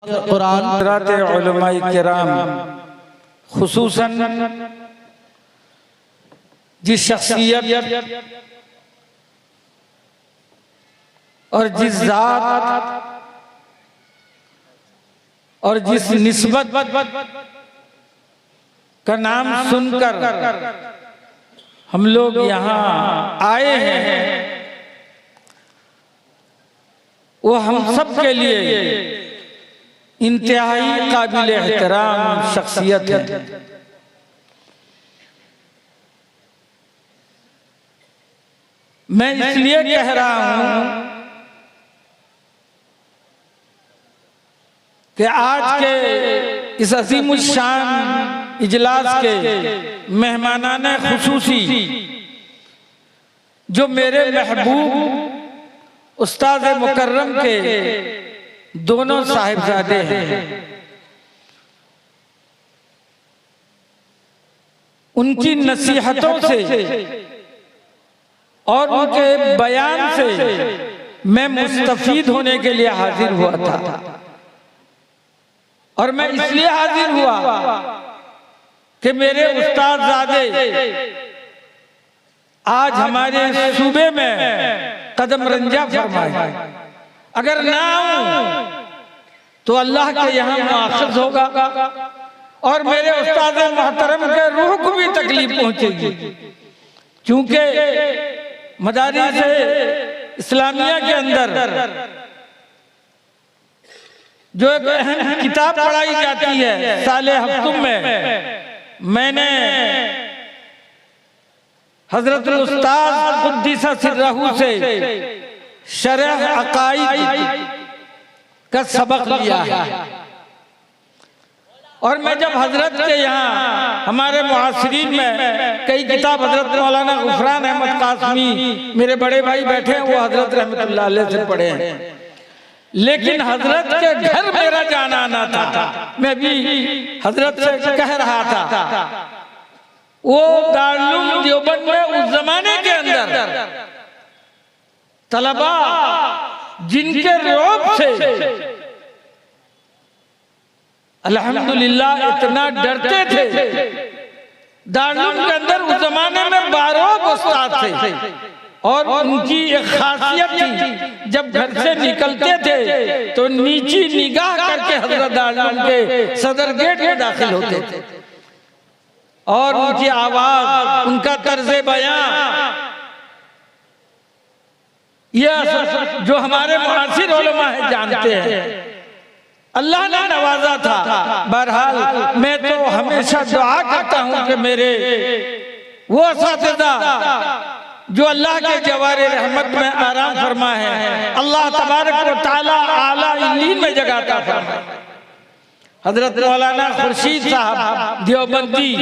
कुरान उलमाए किराम खुसूसन जिस शख्सियत और जिस जात और जिस निस्बत का नाम सुनकर हम लोग यहाँ आए हैं, वो हम सब के लिए इंतहाई काबिल एहतराम शख्सियत है। मैं इसलिए कह रहा हूं कि आज के इस अजीमुल शान इजलास के मेहमानाने खुसूसी जो मेरे महबूब उस्ताद मुकर्रम के दोनों साहिबजादे हैं, उनकी नसीहतों से और उनके बयान से मैं मुस्तफीद होने के लिए हाजिर हुआ था। और मैं इसलिए हाजिर हुआ कि मेरे उस्तादजादे आज हमारे सूबे में कदम रंजा फरमाए। अगर ना आऊं तो अल्लाह के यहाँ मुआखज़ होगा और मेरे उस्ताद मोहतरम के रूह को भी तकलीफ पहुंचेगी, क्योंकि मदारिस इस्लामिया के अंदर जो एक अहम किताब पढ़ाई जाती है साले हफ्तुम में, मैंने हजरत उस्ताद कुद्दीसा सिर्रहू से शरह अकाईद का सबक लिया है। और मैं जब हजरत के यहाँ हमारे मुआसिरीन में कई किताब हजरत मौलाना गुफरान अहमद कासमी मेरे बड़े भाई बैठे हैं, वो हजरत रहमतुल्लाह अलैह से पढ़े हैं, लेकिन हजरत के घर मेरा जाना आना था। मैं भी हजरत से कह रहा था, वो दारुल देवबंद में उस जमाने के अंदर तलबा जिनके रौब से अल्हम्दुलिल्लाह इतना डरते थे, दारुल के अंदर उस जमाने में 12 उस्ताद थे और उनकी एक खासियत थी, जब घर से निकलते थे तो नीची निगाह करके हजरत दारुल के सदर गेट में दाखिल होते थे। और उनकी आवाज, उनका तर्ज़े बयां, यह जो हमारे मुआसिर उलमा है जानते हैं, अल्लाह ने नवाजा था। बहरहाल मैं तो हमेशा दुआ करता हूं कि मेरे वो असातिज़ा जो अल्लाह के जवारे रहमत में आराम फरमा है, अल्लाह तबारक व तआला आला इल्लीन में जगह फरमाए। हजरत मौलाना खुर्शीद साहब देवबंदी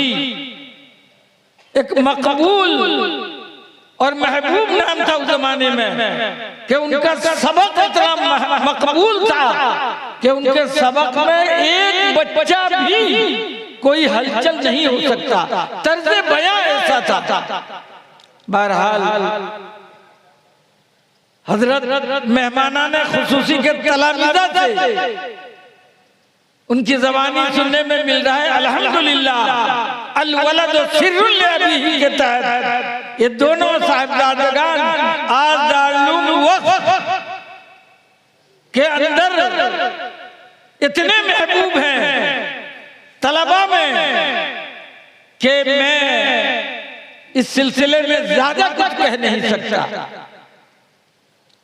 एक मकबूल और महबूब नाम था उस जमाने में कि उनका सबक इतना मकबूल था कि उनके सबक में एक बच्चा भी कोई हलचल नहीं हो सकता, तर्ज़े बयां ऐसा था। बहरहाल हजरत मेहमानाने खुसूसी के तलामीज़ा से उनकी ज़बानी सुनने में मिल रहा है अल्हम्दुलिल्लाह अल वलद सिर्रुल अबीही के तहत ये दोनों साहिबजादगान आज दारुल वक़्फ़ के अंदर इतने महबूब हैं तलबा में कि मैं इस सिलसिले में ज्यादा कुछ कह नहीं सकता।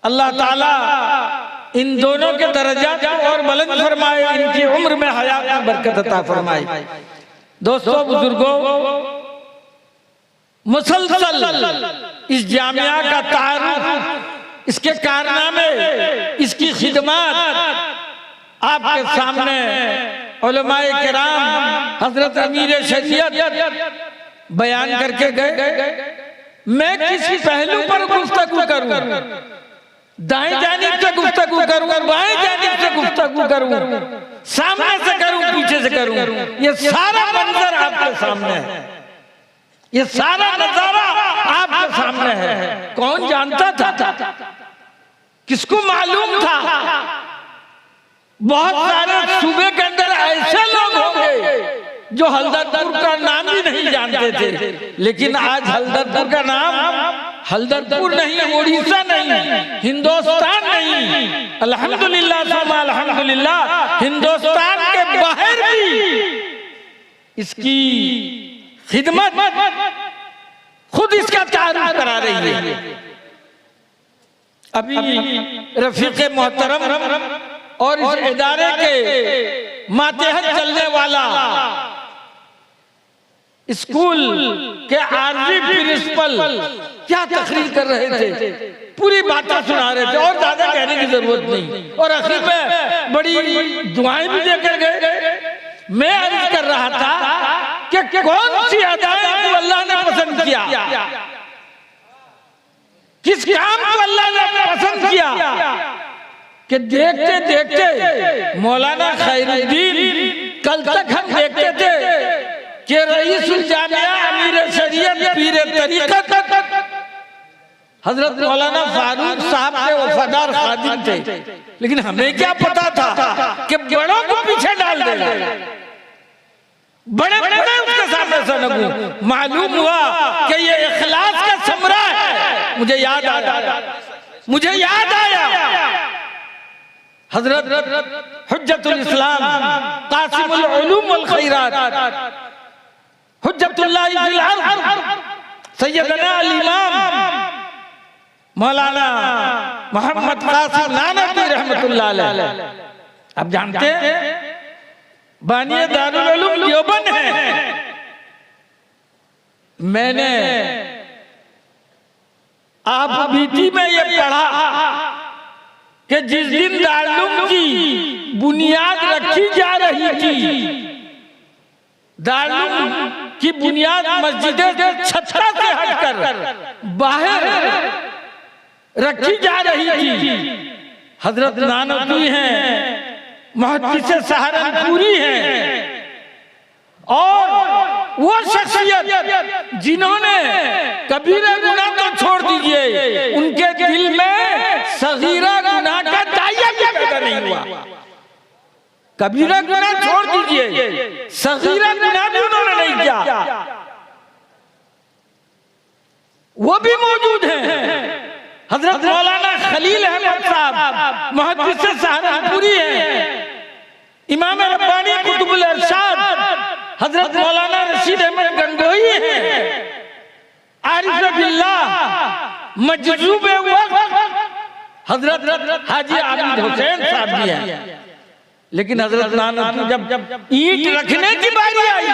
अल्लाह ताला इन दोनों के दर्जात और बुलंद फरमाए, इनकी उम्र में हयात में बरकत अता फरमाए। दोस्तों बुजुर्गों, मुसलसल इस जामिया का तारुफ, इसके कारनामे, इसकी खिदमत आपके सामने उलमाए किराम हजरत अमीर शरीयत बयान करके गए। मैं किसी पहलू पर गुफ्तगू करूं, दाएं जानिब से गुफ्तगू करूं, बाएं जानिब से गुफ्तगू करूं, सामने से करूं, पीछे से करूं, ये सारा मंजर आपके सामने है, ये सारा नजारा आपके सामने है। कौन जानता था? किसको मालूम था बहुत सारे सूबे के अंदर ऐसे लोग होंगे जो हल्दरपुर का नाम ही नहीं जानते थे, लेकिन आज हल्दरपुर का नाम हल्दरपुर नहीं, उड़ीसा नहीं, हिंदुस्तान नहीं, अल्हम्दुलिल्लाह सुम्मा अल्हम्दुलिल्लाह, हिंदुस्तान के बाहर भी इसकी खिदमत खुद इसका तारुफ करा रही है। अभी रफीक मोहतरम और इस इदारे के मातहत चलने वाला स्कूल के आर्जी प्रिंसिपल क्या तकरीर कर रहे थे, पूरी बातें सुना रहे थे और ज्यादा कहने की जरूरत नहीं, और आखिर में बड़ी दुआएं भी देकर गए। मैं अर्ज कर रहा था कि कौन सी अदाएं को अल्लाह ने पसंद किया, किस काम को अल्लाह ने पसंद किया कि देखते देखते मौलाना खैरुद्दीन, कल तक हम देखते थे कि रईसुल जामिया अमीर शरीयत पीर तरीकत हजरत मौलाना फारूक साहब के वफादार खादिम थे, लेकिन हमें क्या पता था कि बड़ों को पीछे डाल देगा, बड़े बड़े उसके सामने से नगू। मालूम हुआ कि ये इखलास का समरा है। मुझे याद आया हजरत हुज्जतुल इस्लाम कासिमुल उलूम वल खैरात हुज्जतुल्लाह फिल अर्द सैयदना अल इमाम मौलाना मोहम्मद कासिम नानवी रहमतुल्लाह अलैह, आप जानते हैं बानिए दारुल उलूम देवबंद है। मैंने आप बीती में ये पढ़ा कि जिस दिन दारुल की बुनियाद रखी जा रही थी, दारुल की बुनियाद मस्जिद छत्ता से हटकर बाहर रखी जा रही थी, हजरत नानवी हैं, मुहद्दिस सहारनपुरी हैं, और वो शख्सियत जिन्होंने कबीरा गुनाह तो छोड़ दीजिए, उनके दिल में सगीरा गुनाह का दाया भी पैदा नहीं हुआ। कबीरा गुनाह छोड़ दीजिए, सगीरा गुनाह भी उन्होंने नहीं किया, वो भी मौजूद हैं। हजरत मौलाना खलील अहमद साहब मुहद्दिस सहारनपुरी हैं, इमाम रब्बानी कुतुबुल इरशाद हजरत मौलाना रशीद अहमद गंगोही हैं, आरिफ बिल्लाह मजजूब वक्त हजरत हाजी आबिद हुसैन साहब भी हैं। लेकिन हजरत नानवी जब ईंट रखने की बारी आई,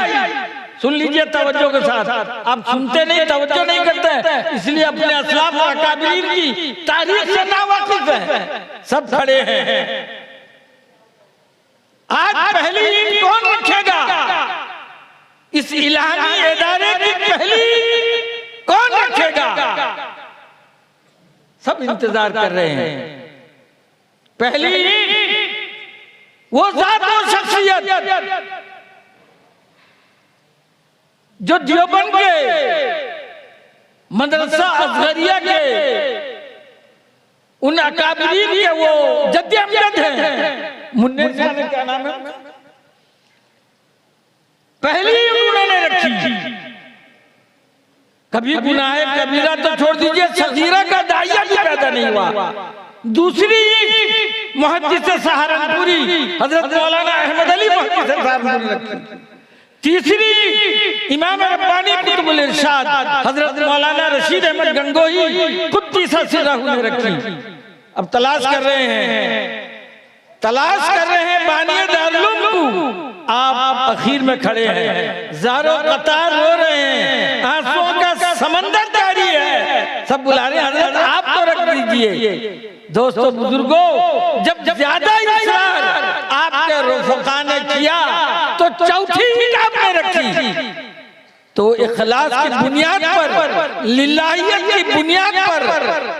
सुन लीजिए तवज्जो के साथ, आप सुनते नहीं, तवज्जो नहीं करते, इसलिए अपने असलाफ और अकाबिरीन की तारीख से नावाकिफ है, सब खड़े हैं। आज पहली ईंट कौन रखेगा, इस इलाही इदारे की पहली कौन रखेगा, सब इंतजार कर रहे हैं। पहली ईंट वो जात और शख्सियत जो देवबंद के मदरसा असगरिया के उन अकाबिरीन के वो जद्द अमजद हैं, मुन्ने साहब क्या नाम है, पहली उन्होंने रखी। कभी गुनाह कबीरा तो छोड़ दीजिए, सगीरा का दाया भी पैदा नहीं हुआ। दूसरी मुहद्दिस सहारनपुरी हजरत मौलाना अहमद अली मुहद्दिस सहारनपुरी रखी। तीसरी इमाम रब्बानी कुतुबुल इरशाद हजरत मौलाना रशीद अहमद गंगोही कुद्दीस सिर्रहू ने रखी। अब तलाश कर रहे हैं बानिए दारुल उलूम को। आप आखिर में खड़े हैं, ज़ारो कतार हो रहे हैं, आंसुओं का समंदर जारी है, सब बुला रहे हैं हजरत आप तो रख दीजिए। दोस्तों बुजुर्गों, जब ज्यादा इसरार आपके रफ़क़ा ने किया तो चौथी ईंट आपने रखी। तो इखलास की बुनियाद पर, लिल्लाहियत की बुनियाद पर,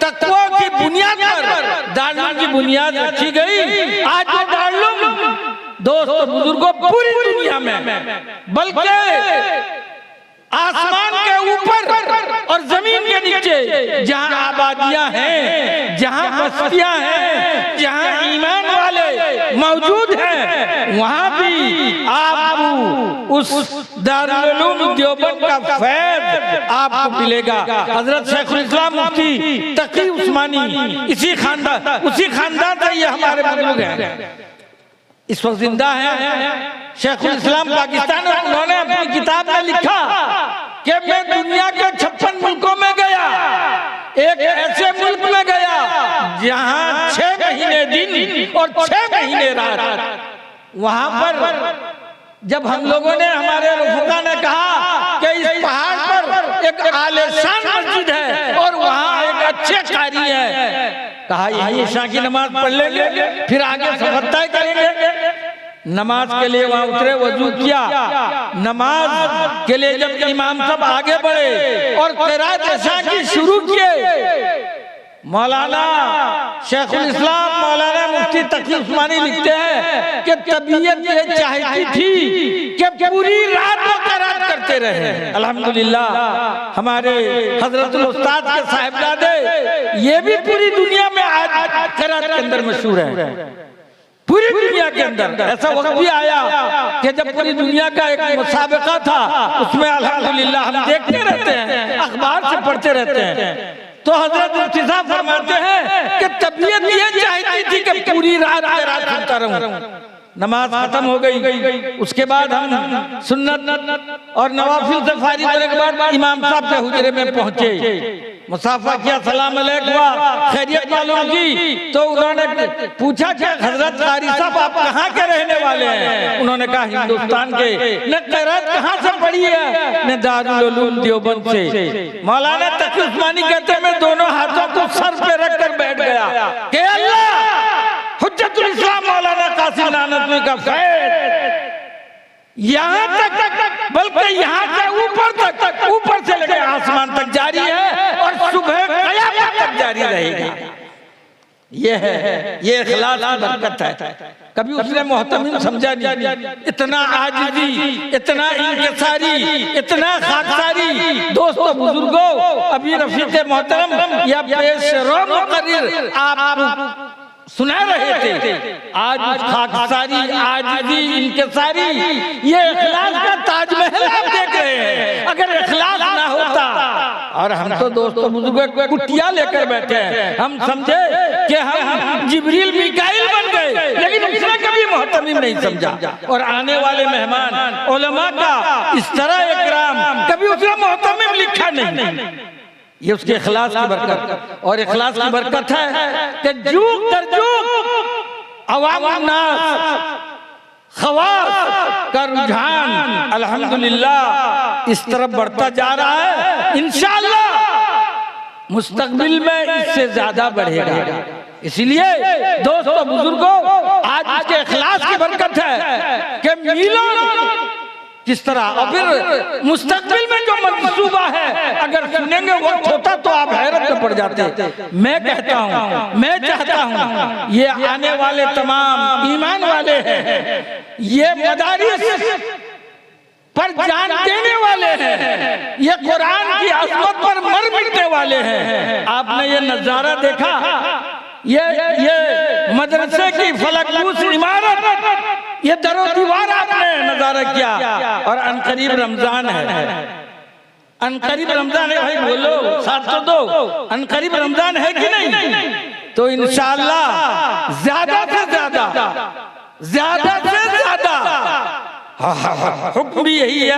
तक़वा की बुनियाद पर दारुल की बुनियाद रखी गई। आज वो दारुल दोस्तों बुजुर्गों पूरी दुनिया में, बल्कि आसमान के ऊपर और जमीन के नीचे जहां आबादियां हैं, जहां बस्तियां हैं, जहां ईमान वाले मौजूद हैं, वहां भी आपको उस दारुल उलूम देवबंद का फैज़ आपको मिलेगा। हजरत शेखुल इस्लाम मुफ्ती तकी उस्मानी उसी खानदान से ये हमारे बुजुर्ग हैं, इस वक्त जिंदा है। शेखुल इस्लाम पाकिस्तान में उन्होंने अपनी किताब में लिखा कि मैं दुनिया के 56 मुल्कों में गया, एक ऐसे मुल्क में गया जहां 6 महीने दिन और 6 महीने रात। वहां पर जब हम लोगों ने, हमारे रफीका ने कहा कि इस पहाड़ पर एक आलीशान मस्जिद है और वहां एक अच्छे कारी है, कहा यही ईशा की नमाज पढ़ लेंगे, फिर आगे सफर तय करेंगे। नमाज के लिए वहां उतरे, वजू किया, नमाज के लिए जब इमाम सब आगे बढ़े और क़िरात ईशा की शुरू किए, मौलाना शेखुल इस्लाम मौलाना मुफ्ती तकी उस्मानी लिखते हैं कि तबीयत ये चाहती थी कि पूरी रात वो क़िरात करते रहे। अल्हम्दुलिल्लाह हमारे हजरतुल उस्ताद के साहिबजादे ये भी पूरी दुनिया में आज क़िरात के अंदर मशहूर है। पूरी दुनिया के अंदर ऐसा वक्त भी आया कि जब पूरी दुनिया का एक मुसाबिका था, उसमें अल्हम्दुलिल्लाह हम देखते रहते हैं, अखबार से पढ़ते रहते हैं, तो हजरत मुफ्ती साहब फरमाते हैं कि तबीयत ये चाहती थी कि पूरी रात सुनता रहूं। नमाज खत्म हो गई, उसके बाद हम सुन्नत और नवाफिल से फारिग होने के बाद इमाम साहब के हुजरे में पहुंचे, मुसाफा किया, सलाम अलैकुम, खैरियत मालूम की। तो उन्होंने पूछा कि हजरत कारी साहब आप कहाँ के रहने वाले हैं? उन्होंने कहा हिंदुस्तान के। न क़िरात कहाँ से पढ़ी है? न दारुल उलूम देवबंद से। मौलाना तकी उस्मानी कहते हैं मैं दोनों हाथों को सर पे रख कर बैठ गया कि अल्लाह हुज्जतुल इस्लाम मौलाना कासिम नानवी का फैज़ यहाँ तक, बल्कि यहाँ से ऊपर से लेकर आसमान तक जारी है और सुबह क़यामत तक जारी रहेगा। ये है, ये इखलास की बरकत है। कभी उसने मोहतमिम समझा नहीं, इतना आजिज़ी, इतना इंकिसारी, इतना खाकसारी। दोस्तों बुजुर्गों, अभी रफीक मोहतरम या पेशरो मुकर्रिर आप सुना रहे थे, आज खाकसारी, आजिज़ी, इंकिसारी, ये इखलास का ताजमहल आप देख रहे हैं। अगर इखलास ना होता, और हम तो दोस्तों बुजुर्गों कुटिया लेकर बैठे हैं, हम समझे कि हम जिब्रील मीकाईल बन गए, लेकिन उसने कभी मोहतमिम नहीं समझा। और आने वाले मेहमान उलमा का इस तरह इकराम, कभी उसने मोहतमिम लिखा नहीं। ये उसके इखलास की बरकत, और इखलास की बरकत है कि जुग दर जुग अवाम नास खवास का रुझान अल्हम्दुलिल्लाह इस तरफ बढ़ता जा रहा है। इंशाअल्लाह मुस्तकबिल में इससे ज्यादा बढ़ेगा। इसलिए दोस्तों बुजुर्गों, आज इसके इखलास की बरकत है कि मीलों किस तरह, और फिर मुस्तकबिल में जो मंसूबा है अगर सुनेंगे वक्त होता तो आप हैरत में पड़ जाते। मैं कहता हूँ, मैं चाहता हूँ ये आने वाले तमाम ईमान वाले हैं, ये मदारिस पर जान देने वाले हैं, ये कुरान की अज़मत पर मर मिटने वाले हैं। आपने ये नजारा देखा, ये मदरसे की फलकनूस इमारत, ये दरो दीवार आपने नजारा किया, और अनकरीब रमजान है, अनकरीब रमजान है। भाई बोलो, साथ तो दो, अनकरीब रमजान है कि नहीं? तो इंशाअल्लाह ज्यादा से ज्यादा हुक्म भी यही है,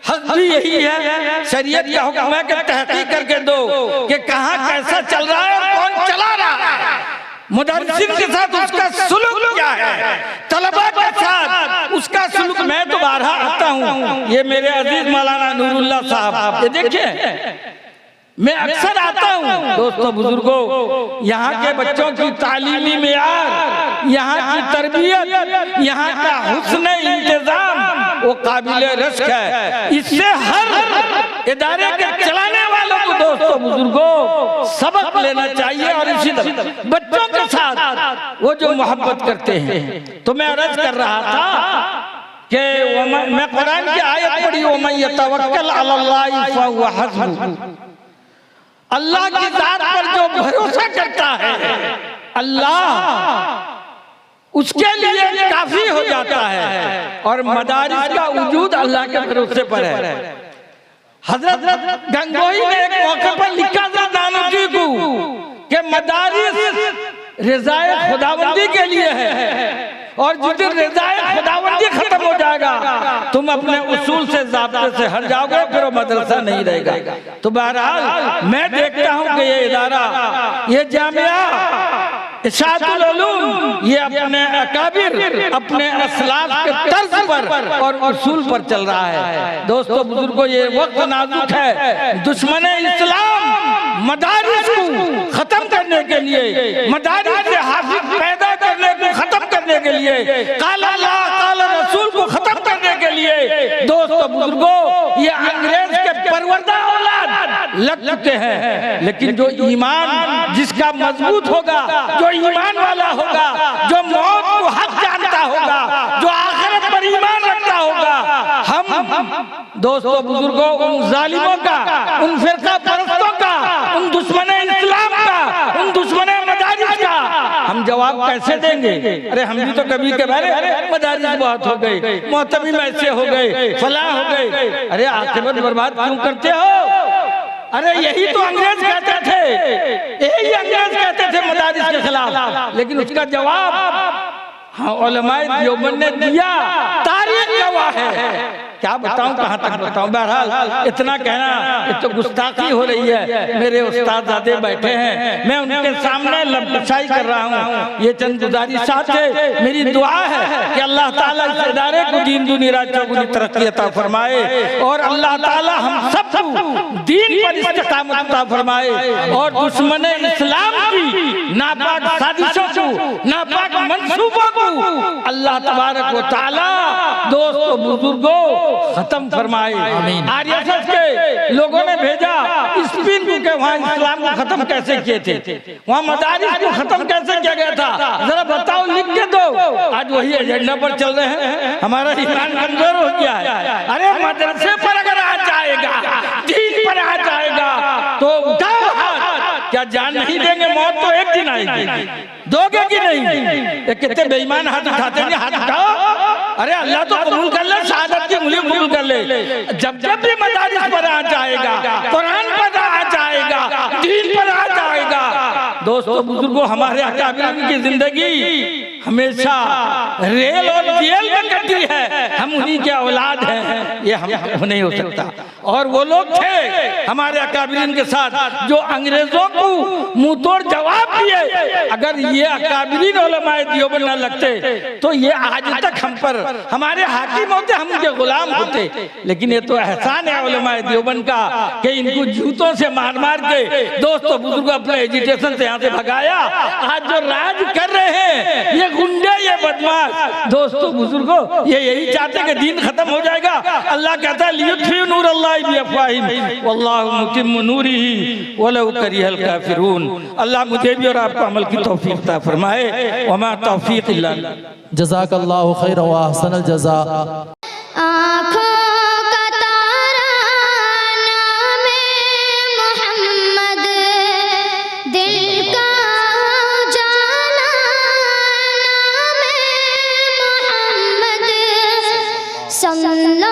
हक भी यही है, शरीयत का हुक्म है कि तहकीक करके दो कि कहाँ कैसा चल रहा है और कौन चला रहा है, मुदर्रिसिन के साथ उसका सुलूक क्या है, तलबा के साथ उसका सुलूक। मैं तो बारहा आता हूँ, ये मेरे अजीज मौलाना नूरुल्लाह साहब, ये देखिए मैं अक्सर आता हूँ। दोस्तों बुजुर्गों, यहाँ के बच्चों की तालीमी मेयार, यहाँ की तरबियत, यहाँ का हुस्न इंतजाम वो काबिल रश्क है। इससे हर इदारे के चलाने वालों को दोस्तों बुजुर्गों सबक लेना चाहिए। और इसी तरह बच्चों के साथ वो जो मोहब्बत करते हैं, तो मैं अर्ज कर रहा था कि मैं कुरान की आयत पढ़ी, वमन यतवक्कल अलल्लाहि फहुव हस्बुह, अल्लाह की जात पर जो भरोसा करता है अल्लाह उसके लिए काफी हो जाता है। और मदारिस का वजूद अल्लाह के भरोसे पर है। हजरत गंगोही ने एक मौके पर लिखा था दानोजी को कि मदारिस रिज़ाए खुदावंदी के लिए है, और जिस दिन रिज़ाए खुदावंदी खत्म हो जाएगा तुम अपने उसूल से, ज़ाब्ते से हट जाओगे, फिर वो मदरसा नहीं रहेगा। तो बहरहाल मैं देखता हूँ कि ये इदारा, ये जामिया इशाअतुल उलूम, ये अपने अकाबिर, अपने असलाफ के तर्ज पर और उसूल पर चल रहा है। दोस्तों बुजुर्गों, ये वक्त नाजुक है। दुश्मन इस्लाम मदारिस को खत्म करने के लिए, मदारिस से हाफिज पैदा करने को खत्म करने के लिए, काला अल्लाह काला रसूल को खत्म करने के लिए, दोस्तों बुजुर्गों, ये अंग्रेज के परवरदा औलाद लग चुके हैं। लेकिन जो ईमान जिसका मजबूत होगा, जो ईमान वाला होगा, जो मौत को हक जानता होगा, जो आखिरत पर ईमान रखता होगा, हम दोस्तों बुजुर्गों उन जालिमों का, उन फिरका परस्तों का, उन दुश्मन इस्लाम का, उन दुश्मन मदारिस का हम जवाब कैसे देंगे? अरे हम भी तो कभी के बारे मदारिस बहुत हो गए, मोहतमिम ऐसे हो गए, फलाह हो गए। अरे आखिरत बर्बाद क्यों करते हो? अरे यही तो अंग्रेज कहते थे, यही अंग्रेज कहते थे मदारिस के खिलाफ, लेकिन उसका जवाब हाँ उलमाए देवबंद ने दिया। तारीख गवाह है। क्या बताऊं, कहाँ तक बताऊं? बहरहाल इतना कहना, ये तो गुस्ताखी हो रही है। मेरे उस्तादजादे बैठे हैं, मैं उनके सामने लबशाई कर रहा हूँ। ये चंद गुजारिशात है, मेरी दुआ है कि अल्लाह ताला इस इदारे को दीन दुनिया चौगुनी तरक्की अता फरमाए, और अल्लाह ताला हम सबको दीन पर इस्तिकामत अता फरमाए, और दुश्मन इस्लाम की नापाक साजिशों को, नापाक मंसूबों को अल्लाह तबारक व तआला दोस्तों बुजुर्गों खत्म फरमाए। आरएसएस के लोगों ने भेजा स्पिन को के वहाँ इस्लाम को खत्म कैसे किए थे, वहाँ मदारिस को खत्म कैसे किया गया था, जरा बताओ, लिख के दो। आज वही एजेंडा पर चल रहे हैं। हमारा ईमान कमजोर हो गया है। अरे मदरसे पर अगर आ जाएगा, दीन पर आ जाएगा तो उठाओ हाथ। क्या जान नहीं देंगे? मौत तो एक दिन आएगी, दोगे कि नहीं? ये कितने बेईमान हाथ उठाते हैं, हाथ उठाओ। अरे अल्लाह तो कबूल कर ले, शहादत की उंगली कबूल कर ले। जब जब भी मदारिस पर आ जाएगा, कुरान पर आ जाएगा, दीन पर आ जाएगा, दोस्तों बुजुर्गों हमारे अकाबिर की जिंदगी हमेशा रेल और जेल में कटी है। हम उन्हीं के औलाद हैं, ये हम नहीं हो सकता। और वो लोग थे हमारे अकाबिरीन के साथ जो अंग्रेजों को मुंह तोड़ जवाब दिए। अगर ये अकाबिरीन उलमाए देवबंद न लगते तो ये आज तक हम पर हमारे हाकिम होते, हम उनके गुलाम होते। लेकिन ये तो एहसान है उलमाए देवबंद का कि इनको जूतों से मार मार के दोस्तों बुजुर्गों अपने एजुटेशन से यहाँ से भगाया। आज जो राज कर रहे हैं ये गुंडे, ये बदमाश, दोस्तों बुजुर्गों ये यही चाहते कि दीन खत्म हो जाएगा। अल्लाह कहता है लियुत्फिउ नूर अल्लाह बिअफ़वाहिहिम वल्लाहु मुतिम्मु नूरिही वलौ करिहल काफिरून। अल्लाह मुझे भी और आपको अमल की तौफीक अता फरमाए। वमा तौफीक इल्ला बिल्लाह। जज़ाकल्लाहु खैरन व अहसनल जज़ा। सल्लल्लाहु